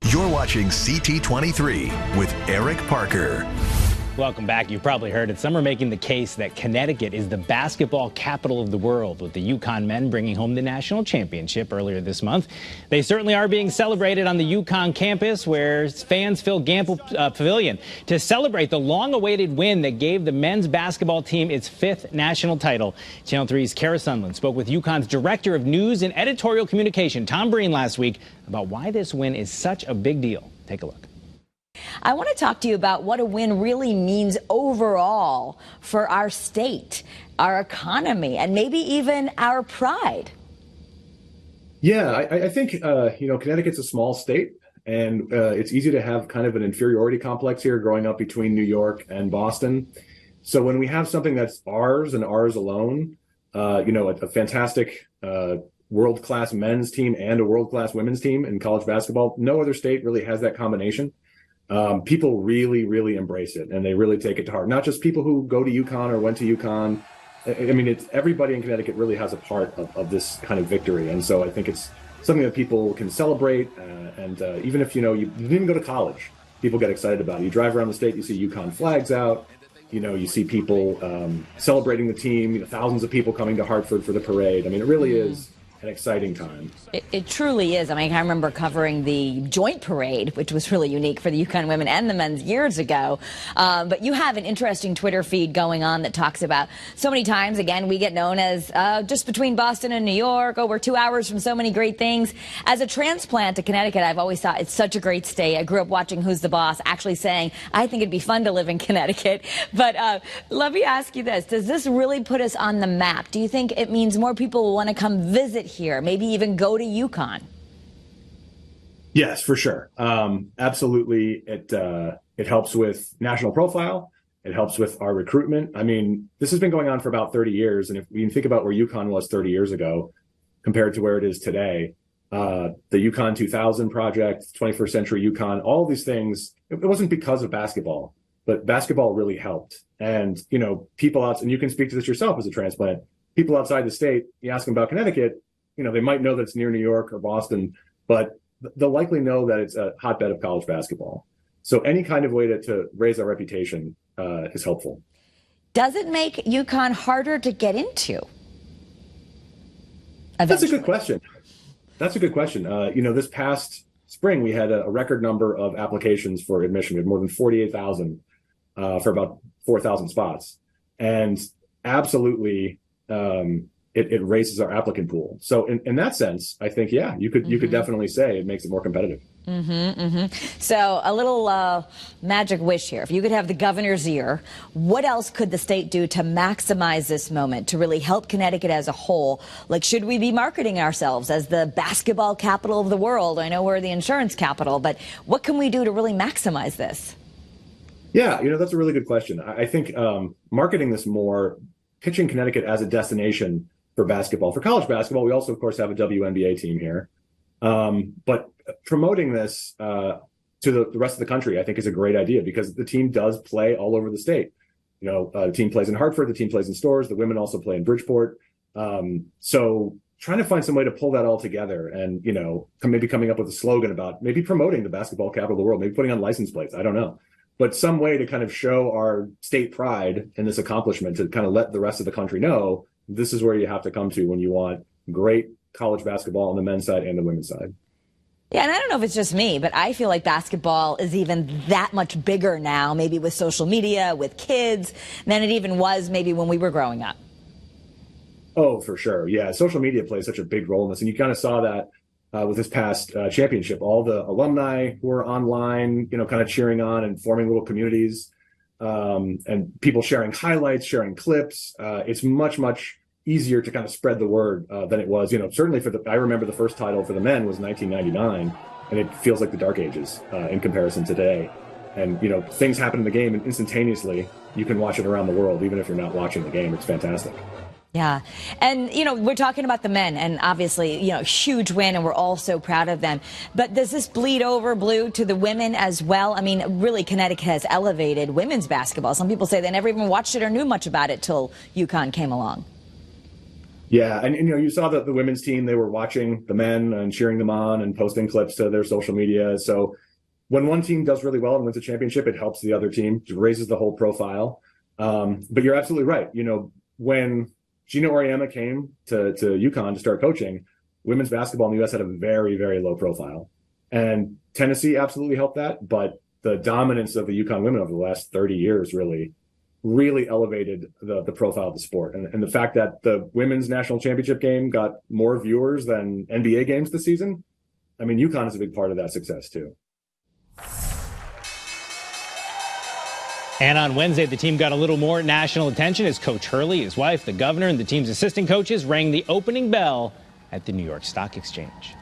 You're watching CT23 with Eric Parker. Welcome back. You've probably heard it. Some are making the case that Connecticut is the basketball capital of the world, with the UConn men bringing home the national championship earlier this month. They certainly are being celebrated on the UConn campus, where fans fill Gamble Pavilion to celebrate the long-awaited win that gave the men's basketball team its 5th national title. Channel 3's Kara Sundlund spoke with UConn's Director of News and Editorial Communication, Tom Breen, last week about why this win is such a big deal. Take a look. I want to talk to you about what a win really means overall for our state, our economy, and maybe even our pride. Yeah, I think, Connecticut's a small state, and it's easy to have kind of an inferiority complex here growing up between New York and Boston. So when we have something that's ours and ours alone, a fantastic world-class men's team and a world-class women's team in college basketball, no other state really has that combination. People really, really embrace it, and they really take it to heart. Not just people who go to UConn or went to UConn. I mean, it's everybody in Connecticut really has a part of this kind of victory. And so I think it's something that people can celebrate. And even if, you didn't even go to college, people get excited about it. You drive around the state, you see UConn flags out. You see people celebrating the team, thousands of people coming to Hartford for the parade. I mean, it really is an exciting time. It truly is. I mean, I remember covering the joint parade, which was really unique for the UConn women and the men's years ago. But you have an interesting Twitter feed going on that talks about so many times, again, we get known as just between Boston and New York. Oh, we're 2 hours from so many great things. As a transplant to Connecticut, I've always thought it's such a great state. I grew up watching Who's the Boss, actually saying, I think it'd be fun to live in Connecticut. But let me ask you this. Does this really put us on the map? Do you think it means more people will want to come visit here, maybe even go to UConn? Yes, for sure. Absolutely. It helps with national profile. It helps with our recruitment. I mean, this has been going on for about 30 years. And if we think about where UConn was 30 years ago compared to where it is today, the UConn 2000 project, 21st century UConn, all of these things, it wasn't because of basketball, but basketball really helped. And, people out, and you can speak to this yourself as a transplant, people outside the state, you ask them about Connecticut, they might know that it's near New York or Boston, but they'll likely know that it's a hotbed of college basketball. So any kind of way to raise our reputation is helpful. Does it make UConn harder to get into? Eventually? That's a good question. This past spring, we had a record number of applications for admission. We had more than 48,000 for about 4,000 spots. And absolutely, it raises our applicant pool. So in that sense, I think, yeah, you could definitely say it makes it more competitive. So a little magic wish here. If you could have the governor's ear, what else could the state do to maximize this moment, to really help Connecticut as a whole? Like, should we be marketing ourselves as the basketball capital of the world? I know we're the insurance capital, but what can we do to really maximize this? Yeah, that's a really good question. I think marketing this more, pitching Connecticut as a destination for basketball. For college basketball, we also, of course, have a WNBA team here. But promoting this to the rest of the country, I think, is a great idea because the team does play all over the state. The team plays in Hartford, the team plays in Storrs, the women also play in Bridgeport. So trying to find some way to pull that all together and, maybe coming up with a slogan about maybe promoting the basketball capital of the world, maybe putting on license plates. I don't know. But some way to kind of show our state pride in this accomplishment, to kind of let the rest of the country know this is where you have to come to when you want great college basketball on the men's side and the women's side. Yeah, and I don't know if it's just me, but I feel like basketball is even that much bigger now, maybe with social media, with kids, than it even was maybe when we were growing up. Oh, for sure. Yeah, social media plays such a big role in this. And you kind of saw that with this past championship. All the alumni who are online, kind of cheering on and forming little communities, and people sharing highlights, sharing clips. It's much, much easier to kind of spread the word than it was. Certainly I remember the first title for the men was 1999, and it feels like the dark ages in comparison to today. And, things happen in the game, and instantaneously you can watch it around the world, even if you're not watching the game. It's fantastic. Yeah. And, we're talking about the men, and obviously, huge win, and we're all so proud of them. But does this bleed over, Blue, to the women as well? I mean, really, Connecticut has elevated women's basketball. Some people say they never even watched it or knew much about it till UConn came along. Yeah, and you saw that the women's team, they were watching the men and cheering them on and posting clips to their social media. So when one team does really well and wins a championship, it helps the other team, it raises the whole profile. But you're absolutely right. When Gina Auriemma came to UConn to start coaching, women's basketball in the U.S. had a very, very low profile. And Tennessee absolutely helped that. But the dominance of the UConn women over the last 30 years really elevated the profile of the sport. And the fact that the women's national championship game got more viewers than NBA games this season, I mean, UConn is a big part of that success too. And on Wednesday, the team got a little more national attention as Coach Hurley, his wife, the governor, and the team's assistant coaches rang the opening bell at the New York Stock Exchange.